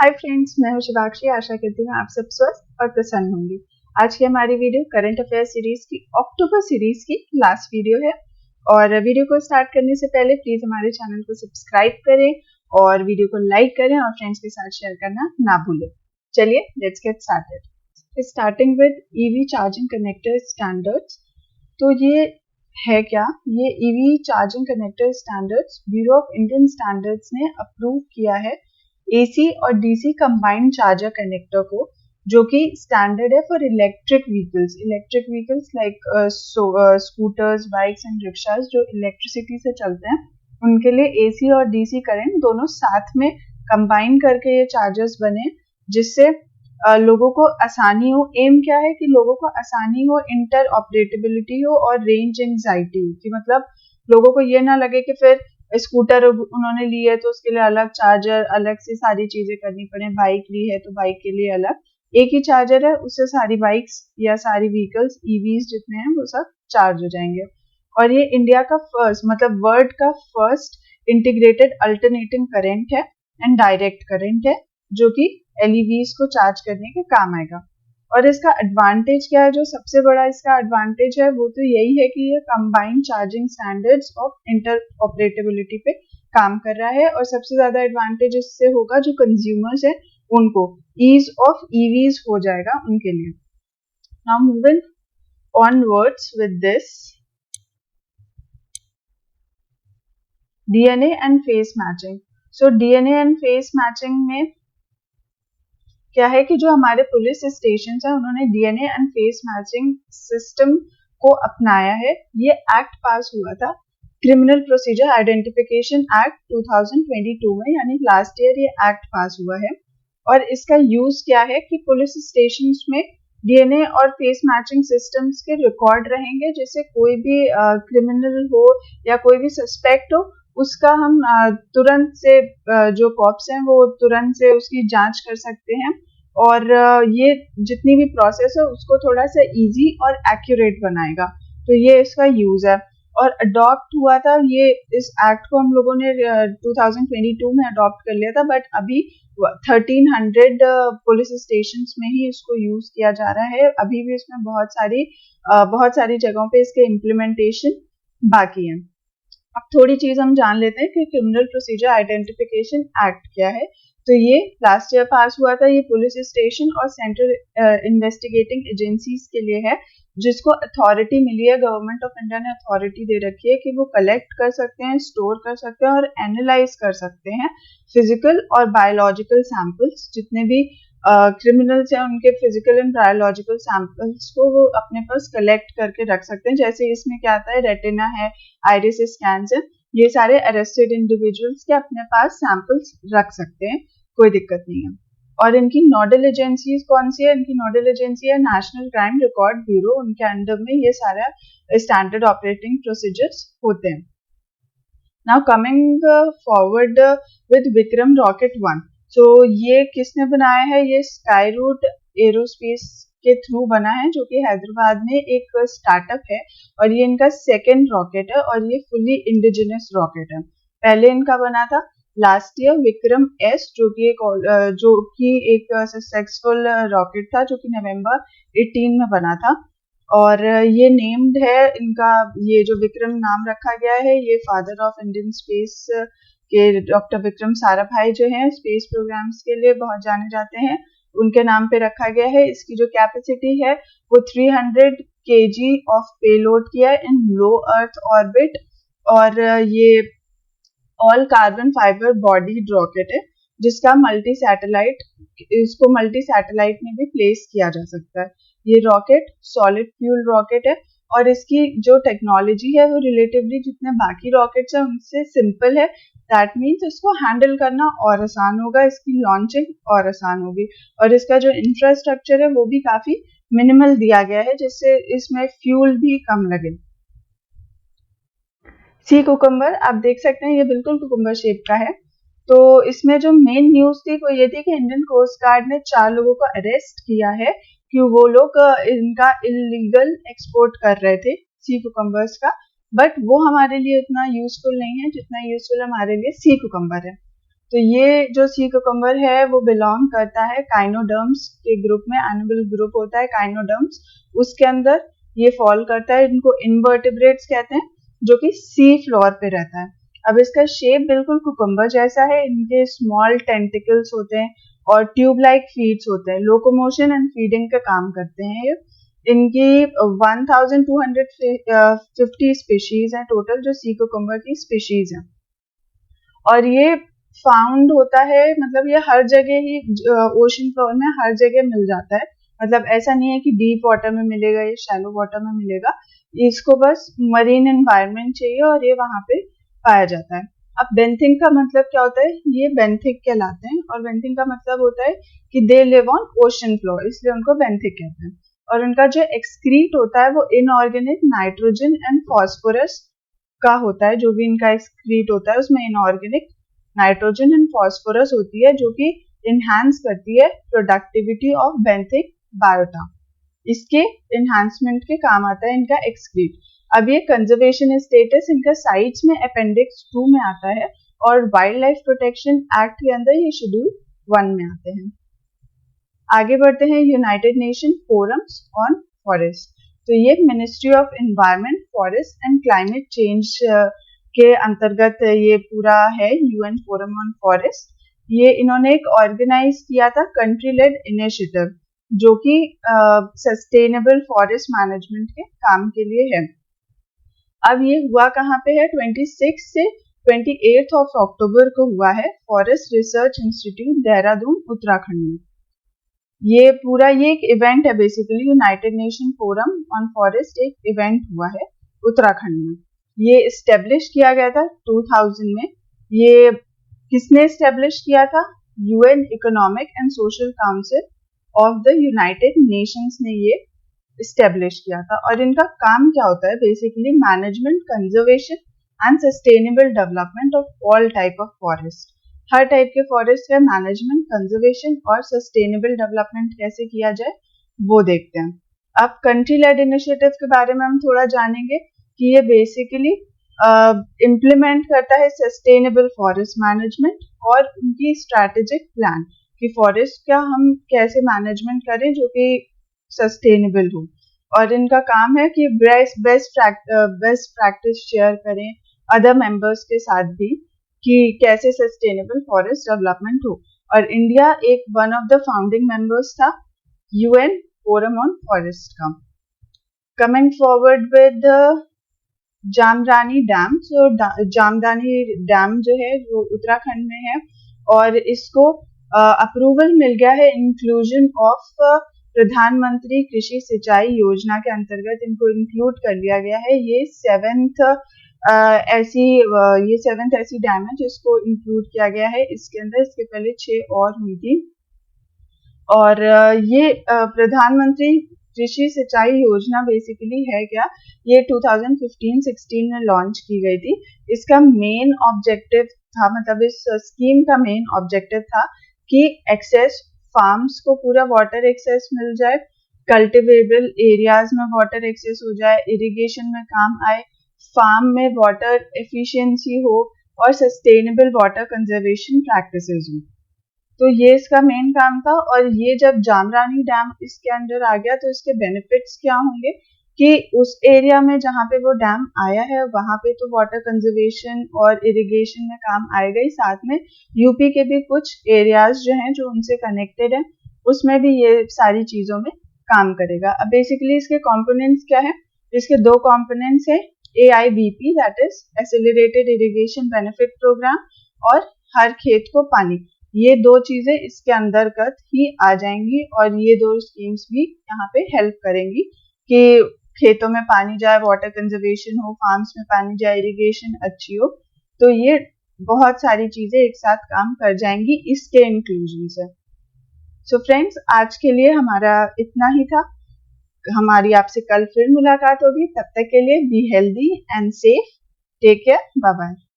Hi friends, मैं हूं शिवाक्षी। आशा करती हूँ आप सब स्वस्थ और प्रसन्न होंगे। आज की हमारी वीडियो करंट अफेयर सीरीज की अक्टूबर सीरीज की लास्ट वीडियो है। और वीडियो को स्टार्ट करने से पहले प्लीज हमारे चैनल को सब्सक्राइब करें और वीडियो को लाइक करें और फ्रेंड्स के साथ शेयर करना ना भूलें। चलिए let's get started. Starting with EV charging connector standards. तो ये है क्या? ये EV charging connector standards bureau of Indian standards ने अप्रूव किया है एसी और डीसी कंबाइंड चार्जर कनेक्टर को, जो कि स्टैंडर्ड है for electric vehicles like scooters, bikes and rickshaws जो इलेक्ट्रिसिटी से चलते हैं, उनके लिए एसी और डीसी करंट दोनों साथ में कंबाइन करके ये चार्जर्स बने, जिससे लोगों को आसानी हो। एम क्या है कि लोगों को आसानी हो, इंटर ऑपरेटेबिलिटी हो और रेंज एंजाइटी हो, कि मतलब लोगों को ये ना लगे कि फिर स्कूटर उन्होंने ली है तो उसके लिए अलग चार्जर, अलग से सारी चीजें करनी पड़े। बाइक ली है तो बाइक के लिए अलग, एक ही चार्जर है, उससे सारी बाइक्स या सारी व्हीकल्स ईवीज जितने हैं वो सब चार्ज हो जाएंगे। और ये इंडिया का फर्स्ट, मतलब वर्ल्ड का फर्स्ट इंटीग्रेटेड अल्टरनेटिंग करंट है एंड डायरेक्ट करंट है, जो कि एलईवीज को चार्ज करने के काम आएगा। और इसका एडवांटेज क्या है? जो सबसे बड़ा इसका एडवांटेज है वो तो यही है कि ये combined charging standards of interoperability पे काम कर रहा है। और सबसे ज्यादा एडवांटेज इससे होगा जो कंज्यूमर्स है उनको ईज ऑफ ईवीज हो जाएगा उनके लिए। Now moving onwards with this, DNA and face matching. So DNA and face matching में क्या है कि जो हमारे पुलिस स्टेशन है उन्होंने DNA and face matching system को अपनाया है। ये एक्ट पास हुआ था क्रिमिनल प्रोसीजर आइडेंटिफिकेशन एक्ट 2022 में, यानी लास्ट ईयर ये एक्ट पास हुआ है। और इसका यूज क्या है कि पुलिस स्टेशन में डीएनए और फेस मैचिंग सिस्टम्स के रिकॉर्ड रहेंगे, जिससे कोई भी क्रिमिनल हो या कोई भी सस्पेक्ट हो उसका हम तुरंत से जो कॉप्स हैं वो तुरंत से उसकी जांच कर सकते हैं। और ये जितनी भी प्रोसेस है उसको थोड़ा सा इजी और एक्यूरेट बनाएगा। तो ये इसका यूज है। और अडॉप्ट हुआ था ये, इस एक्ट को हम लोगों ने 2022 में अडॉप्ट कर लिया था, बट अभी 1300 पुलिस स्टेशन में ही इसको यूज किया जा रहा है। अभी भी इसमें बहुत सारी जगहों पे इसके इम्प्लीमेंटेशन बाकी है। अब थोड़ी चीज हम जान लेते हैं कि क्रिमिनल प्रोसीजर आइडेंटिफिकेशन एक्ट क्या है। तो ये लास्ट ईयर पास हुआ था। ये पुलिस स्टेशन और सेंट्रल इन्वेस्टिगेटिंग एजेंसीज के लिए है, जिसको अथॉरिटी मिली है, गवर्नमेंट ऑफ इंडिया ने अथॉरिटी दे रखी है कि वो कलेक्ट कर सकते हैं, स्टोर कर सकते हैं और एनालाइज कर सकते हैं फिजिकल और बायोलॉजिकल सैंपल्स। जितने भी क्रिमिनल्स हैं उनके फिजिकल एंड बायोलॉजिकल सैंपल्स को वो अपने पास कलेक्ट करके रख सकते हैं। जैसे इसमें क्या आता है, रेटिना है, आइरिस स्कैन्स है, ये सारे अरेस्टेड इंडिविजुअल्स के अपने पास सैंपल्स रख सकते हैं, कोई दिक्कत नहीं है। और इनकी नोडल एजेंसीज कौन सी है? इनकी नोडल एजेंसी है नेशनल क्राइम रिकॉर्ड ब्यूरो। उनके अंडर में ये सारा स्टैंडर्ड ऑपरेटिंग प्रोसीजर्स होते हैं। Now coming forward with Vikram rocket 1। तो ये किसने बनाया है? ये स्काई रूट एरोस्पेस के थ्रू बना है, जो कि हैदराबाद में एक स्टार्टअप है। और ये इनका सेकेंड रॉकेट है और ये फुली इंडिजिनस रॉकेट है। पहले इनका बना था लास्ट ईयर विक्रम एस, जो कि एक सक्सेसफुल रॉकेट था, जो कि नवंबर 18 में बना था। और ये नेम्ड है इनका, ये जो विक्रम नाम रखा गया है, ये फादर ऑफ इंडियन स्पेस के डॉक्टर विक्रम साराभाई जो हैं स्पेस प्रोग्राम्स के लिए बहुत जाने जाते हैं, उनके नाम पे रखा गया है। इसकी जो कैपेसिटी है वो 300 kg ऑफ पेलोड किया है इन लो अर्थ ऑर्बिट। और ये all carbon fibre bodied rocket है, जिसका इसको मल्टी सैटेलाइट में भी प्लेस किया जा सकता है। ये रॉकेट सॉलिड फ्यूल रॉकेट है और इसकी जो टेक्नोलॉजी है वो रिलेटिवली जितने बाकी रॉकेट्स हैं उनसे सिंपल है। दैट मीन्स इसको हैंडल करना और आसान होगा, इसकी लॉन्चिंग और आसान होगी। और इसका जो इंफ्रास्ट्रक्चर है वो भी काफी मिनिमल दिया गया है, जिससे इसमें फ्यूल भी कम लगे। सी कुकुम्बर आप देख सकते हैं, ये बिल्कुल कुकुम्बर शेप का है। तो इसमें जो मेन न्यूज थी वो ये थी कि इंडियन कोस्ट गार्ड ने 4 लोगों को अरेस्ट किया है कि वो लोग इनका इलीगल एक्सपोर्ट कर रहे थे सी कुकुम्बर्स का। बट वो हमारे लिए उतना यूजफुल नहीं है जितना यूजफुल हमारे लिए सी कुकुम्बर है। तो ये जो सी कुकुम्बर है वो बिलोंग करता है काइनोडर्म्स के ग्रुप में, एनिमल ग्रुप होता है काइनोडर्म्स, उसके अंदर ये फॉल करता है। इनको इनवर्टिब्रेट्स कहते हैं, जो कि सी फ्लोर पे रहता है। अब इसका शेप बिल्कुल कुकुम्बर जैसा है, इनके स्मॉल टेंटिकल्स होते हैं और ट्यूब लाइक फीड्स होते हैं, लोकोमोशन एंड फीडिंग का काम करते हैं ये। इनकी 1250 स्पीशीज है टोटल, जो सी कुकुम्बर की स्पीशीज है। और ये फाउंड होता है, मतलब ये हर जगह ही ओशन फ्लोर में हर जगह मिल जाता है। मतलब ऐसा नहीं है कि डीप वाटर में मिलेगा या शैलो वाटर में मिलेगा, इसको बस मरीन एनवायरनमेंट चाहिए और ये वहां पे पाया जाता है। अब बेंथिक का मतलब क्या होता है, ये बेंथिक कहलाते हैं, और बेंथिक का मतलब होता है कि they live on ocean floor, इसलिए उनको बेंथिक कहते हैं। और उनका जो एक्सक्रीट होता है वो इनऑर्गेनिक नाइट्रोजन एंड फॉस्फोरस का होता है। जो भी इनका एक्सक्रीट होता है उसमें इनऑर्गेनिक नाइट्रोजन एंड फॉस्फोरस होती है, जो कि इनहैंस करती है प्रोडक्टिविटी ऑफ बेंथिक बायोटा। इसके इनहैंसमेंट के काम आता है इनका एक्सक्रीट। अब ये कंजर्वेशन स्टेटस इनका साइट्स में अपेंडिक्स 2 में आता है, और वाइल्ड लाइफ प्रोटेक्शन एक्ट के अंदर ये शेड्यूल 1 में आते हैं। आगे बढ़ते हैं United nation forums on forest. तो ये ministry of environment, forest and climate change के अंतर्गत ये पूरा है, यूएन फोरम ऑन फॉरेस्ट। ये इन्होंने एक ऑर्गेनाइज किया था कंट्री लेड इनिशिएटिव, जो कि सस्टेनेबल फॉरेस्ट मैनेजमेंट के काम के लिए है। अब ये हुआ कहाँ पे है, 26 से 28 ऑफ अक्टूबर को हुआ है, forest research institute Dehradun Uttarakhand में। ये पूरा ये एक इवेंट है basically, United nation forum on forest एक इवेंट हुआ है उत्तराखंड में। ये इस्टेब्लिश किया गया था 2000 में। ये किसने इस्टेब्लिश किया था, UN economic and social council of the United Nations ने ये इस्टेब्लिश किया था। और इनका काम क्या होता है, basically management, conservation and sustainable development of all type of forest. Her type के फॉरेस्ट का मैनेजमेंट, कंजर्वेशन और सस्टेनेबल डेवलपमेंट कैसे किया जाए वो देखते हैं। अब कंट्री लेड इनिशिएटिव के बारे में हम थोड़ा जानेंगे कि ये बेसिकली इम्प्लीमेंट करता है सस्टेनेबल फॉरेस्ट मैनेजमेंट और उनकी स्ट्रैटेजिक प्लान कि फॉरेस्ट का हम कैसे मैनेजमेंट करें जो कि सस्टेनेबल हो। और इनका काम है कि बेस्ट प्रैक्टिस शेयर करें अदर मेंबर्स के साथ भी कि कैसे सस्टेनेबल फॉरेस्ट डेवलपमेंट हो। और इंडिया एक one of the founding members था यूएन फोरम ऑन फॉरेस्ट का। Coming forward with Jamrani dam. So Jamrani dam जो है वो उत्तराखंड में है, और इसको अप्रूवल मिल गया है इंक्लूजन ऑफ प्रधानमंत्री कृषि सिंचाई योजना के अंतर्गत इनको इंक्लूड कर लिया गया है। ये सेवेंथ ऐसी डैम है जिसको इंक्लूड किया गया है इसके अंदर। इसके पहले 6 और हुई थी। और ये प्रधानमंत्री कृषि सिंचाई योजना बेसिकली है क्या, ये 2015-16 में लॉन्च की गई थी। इसका मेन ऑब्जेक्टिव था, मतलब इस स्कीम का मेन ऑब्जेक्टिव था कि एक्सेस फार्म्स को पूरा वाटर एक्सेस मिल जाए, कल्टिवेबल एरियाज में वाटर एक्सेस हो जाए, इरिगेशन में काम आए, फार्म में वाटर एफिशिएंसी हो और सस्टेनेबल वाटर कंजर्वेशन प्रैक्टिसेस हो। तो ये इसका मेन काम था। और ये जब जामरानी डैम इसके अंडर आ गया तो इसके बेनिफिट्स क्या होंगे कि उस एरिया में जहाँ पे वो डैम आया है वहां पे तो वाटर कंजर्वेशन और इरिगेशन में काम आएगा ही, साथ में यूपी के भी कुछ एरियाज जो हैं जो उनसे कनेक्टेड है उसमें भी ये सारी चीजों में काम करेगा। अब बेसिकली इसके कॉम्पोनेंट्स क्या है, इसके 2 कॉम्पोनेंट्स है, AIBP that is accelerated irrigation benefit programme, और हर खेत को पानी। ये 2 चीजें इसके अंतर्गत ही आ जाएंगी, और ये 2 स्कीम्स भी यहाँ पे हेल्प करेंगी कि खेतों में पानी जाए, वाटर कंजर्वेशन हो, फार्म्स में पानी जाए, इरिगेशन अच्छी हो। तो ये बहुत सारी चीजें एक साथ काम कर जाएंगी इसके इंक्लूजन से। सो फ्रेंड्स, आज के लिए हमारा इतना ही था। हमारी आपसे कल फिर मुलाकात होगी। तब तक के लिए be healthy and safe. Take care, bye bye.